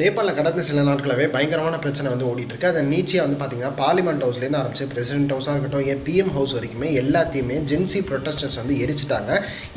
நேபாளில் கடந்த சில நாட்களாகவே பயங்கரமான பிரச்சனை வந்து ஓடிட்டு இருக்கு. அதை நீச்சியாக வந்து பார்த்தீங்கன்னா பார்லிமெண்ட் ஹவுஸ்லேருந்து ஆரம்பிச்சு பிரசிடென்ட் ஹவுஸாக இருக்கட்டும், பிஎம் ஹவுஸ் வரைக்குமே எல்லாத்தையுமே ஜென்சி ப்ரொட்டஸ்டர்ஸ் வந்து எரிச்சிட்டாங்க.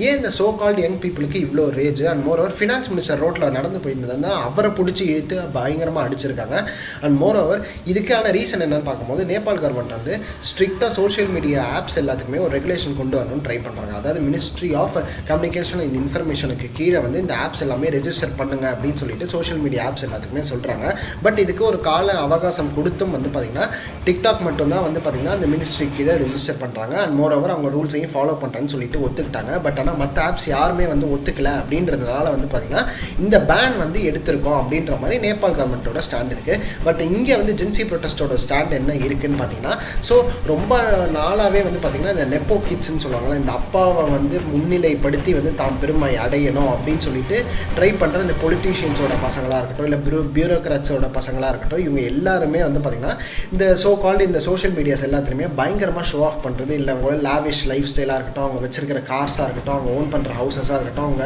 ஏன் இந்த சோ கால்டு யங் பீப்புளுக்கு இவ்வளோ rage? And moreover finance minister ரோட்டில் நடந்து போயிருந்ததுன்னா அவரை பிடிச்சி இழுத்து பயங்கரமாக அடிச்சிருக்காங்க. அண்ட் மோர் ஓவர் இதுக்கான ரீசன் என்னன்னு பார்க்கும்போது நேபாள் கவர்மெண்ட் வந்து ஸ்ட்ரிக்டாக சோஷியல் மீடியா ஆப்ஸ் எல்லாத்துக்குமே ஒரு ரெகுலேஷன் கொண்டு வரணும்னு ட்ரை பண்ணுறாங்க. அதாவது மினிஸ்ட்ரி ஆஃப் கம்யூனிகேஷன் அண்ட் இன்ஃபர்மேஷனுக்கு கீழே வந்து இந்த ஆப்ஸ் எல்லாமே ரெஜிஸ்டர் பண்ணுங்க அப்படின்னு சொல்லிட்டு சோஷியல் மீடியா ஆப்ஸ் எல்லாத்துக்குமே சொல்கிறாங்க. பட் இதுக்கு ஒரு கால அவகாசம் கொடுத்தும் வந்து பார்த்திங்கன்னா டிக்டாக் மட்டும்தான் வந்து பார்த்திங்கன்னா அந்த மினிஸ்ட்ரி கீழே ரெஜிஸ்டர் பண்ணுறாங்க. அண்ட் மோர் ஓவர் அவங்க ரூல்ஸையும் ஃபாலோ பண்ணுறேன்னு சொல்லிட்டு ஒத்துக்கிட்டாங்க. பட் ஆனால் மற்ற ஆப்ஸ் யாருமே வந்து ஒத்துக்கல அப்படின்றதுனால வந்து பார்த்திங்கன்னா இந்த பேன் வந்து எடுத்திருக்கோம் அப்படின்ற மாதிரி நேபாள் கவர்மெண்ட்டோட ஸ்டாண்ட் இருக்குது. பட் இங்கே வந்து ஜென்சி ப்ரொட்டஸ்டோட ஸ்டாண்ட் என்ன இருக்குன்னு பார்த்தீங்கன்னா, ஸோ ரொம்ப நாளாகவே வந்து பார்த்திங்கன்னா இந்த நெப்போ கிட்ஸ்ன்னு சொல்லுவாங்களா, இந்த அப்பாவை வந்து முன்னிலைப்படுத்தி வந்து தாம் பெருமை அடையணும் அப்படின்னு சொல்லிட்டு ட்ரை பண்ணுற இந்த பொலிட்டீஷியன்ஸோட பசங்களாக இருக்கட்டும், இல்லை பியூரோக்ராட்ஸோட பசங்களாக இருக்கட்டும், இவங்க எல்லாருமே வந்து பார்த்திங்கன்னா இந்த சோ கால்டு இந்த சோஷியல் மீடியாஸ் எல்லாத்துலேயுமே பயங்கரமாக ஷோ ஆஃப் பண்ணுறது, இல்லை அவங்களோட லாவிஷ் லைஃப் ஸ்டைலாக இருக்கட்டும், அவங்க வச்சிருக்கிற கார்ஸாக இருக்கட்டும், அவங்க ஓன் பண்ணுற ஹவுசஸாக இருக்கட்டும், அவங்க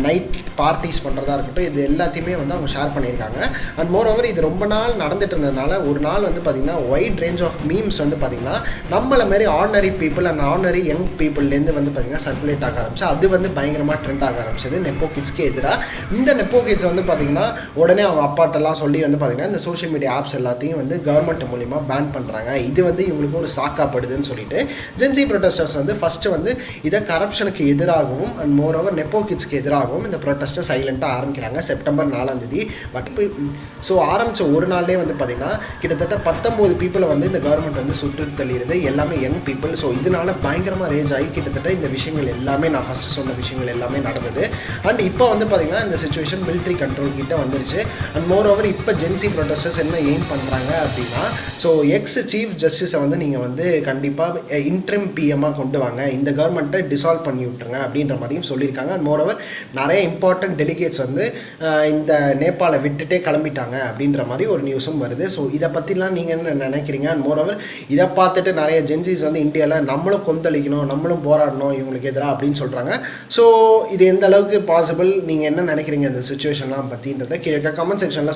நைட் பார்ட்டிஸ் பண்ணுறதா இருக்கட்டும், இது எல்லாத்தையுமே வந்து அவங்க ஷேர் பண்ணியிருக்காங்க. அண்ட் மோர் ஓவர் இது ரொம்ப நாள் நடந்துட்டு இருந்ததுனால ஒரு நாள் வந்து பார்த்திங்கன்னா வைட் ரேஞ்ச் ஆஃப் மீம்ஸ் வந்து பார்த்திங்கன்னா நம்மள மாதிரி ordinary people and ordinary young பீப்புள்லேருந்து வந்து பார்த்திங்கன்னா சர்க்குலேட் ஆக ஆரம்பிச்சு. அது வந்து பயங்கரமாக ட்ரெண்ட் ஆக ஆரம்பிச்சது நெப்போ கிட்ஸ்க்கு எதிராக. இந்த நெப்போ கிட்ஸ் வந்து பார்த்திங்கன்னா உடனே அவங்க அப்பாட்டெல்லாம் சொல்லி வந்து பார்த்திங்கன்னா இந்த சோஷியல் மீடியா ஆப்ஸ் எல்லாத்தையும் வந்து கவர்மெண்ட் மூலிமா பேன் பண்ணுறாங்க. இது வந்து இவங்களுக்கு ஒரு சாக்காப்படுதுன்னு சொல்லிட்டு ஜென்சி ப்ரொட்டஸ்டர்ஸ் வந்து ஃபஸ்ட்டு வந்து இதை கரப்ஷனுக்கு எதிராகவும் அண்ட் மோர் ஓவர் நெப்போ கிட்ஸ்க்கு எதிராகவும் இந்த ப்ரொட்டஸ்ட்டை சைலண்ட்டாக ஆரம்பிக்கிறாங்க செப்டம்பர் 4 பட் இப்போ ஸோ ஆரம்பித்த ஒரு நாள்லேயே வந்து பார்த்திங்கன்னா கிட்டத்தட்ட 19 பீப்புளை வந்து இந்த கவர்மெண்ட் வந்து சுட்டு தள்ளிடுது, எல்லாமே யங் பீப்புள். ஸோ இதனால பயங்கரமாக ரேஜ் ஆகி கிட்டத்தட்ட இந்த விஷயங்கள் எல்லாமே நான் ஃபஸ்ட்டு சொன்ன விஷயங்கள் எல்லாமே நடந்தது. அண்ட் இப்போ வந்து பார்த்திங்கன்னா இந்த சிச்சுவேஷன் மிலிட்ரி கண்ட்ரோல் கிட்ட வந்துருச்சு. அண்ட் மோர் ஓவர் இப்போ ஜென்சி ப்ரொட்டஸ்டர்ஸ் என்ன எய்ம் பண்ணுறாங்க அப்படின்னா, ஸோ எக்ஸ் சீஃப் ஜஸ்டிஸை வந்து நீங்கள் வந்து கண்டிப்பாக இன்ட்ரிம் பிஎம்மாக கொண்டு வாங்க, இந்த கவர்மெண்ட்டை டிசால்வ் பண்ணி விட்டுருங்க அப்படின்ற மாதிரியும் சொல்லியிருக்காங்க. அண்ட் மோர் ஓவர் நிறைய இம்பார்ட்டன்ட் டெலிகேட்ஸ் வந்து இந்த நேபாளை விட்டுட்டே கிளம்பிட்டாங்க அப்படின்ற மாதிரி ஒரு நியூஸும் வருது. ஸோ இதை பற்றிலாம் நீங்கள் என்ன நினைக்கிறீங்க? அண்ட் மோர் ஓவர் இதை பார்த்துட்டு நிறைய ஜென்சிஸ் வந்து இந்தியாவில் நம்மளும் கொந்தளிக்கணும், நம்மளும் போராடணும் இவங்களுக்கு எதிராக அப்படின்னு சொல்கிறாங்க. ஸோ இது எந்த அளவுக்கு பாசிபிள், நீங்கள் என்ன நினைக்கிறீங்க இந்த சுச்சுவேஷன்லாம் பற்றின்றதை கீழே கமெண்ட் செக்ஷனில்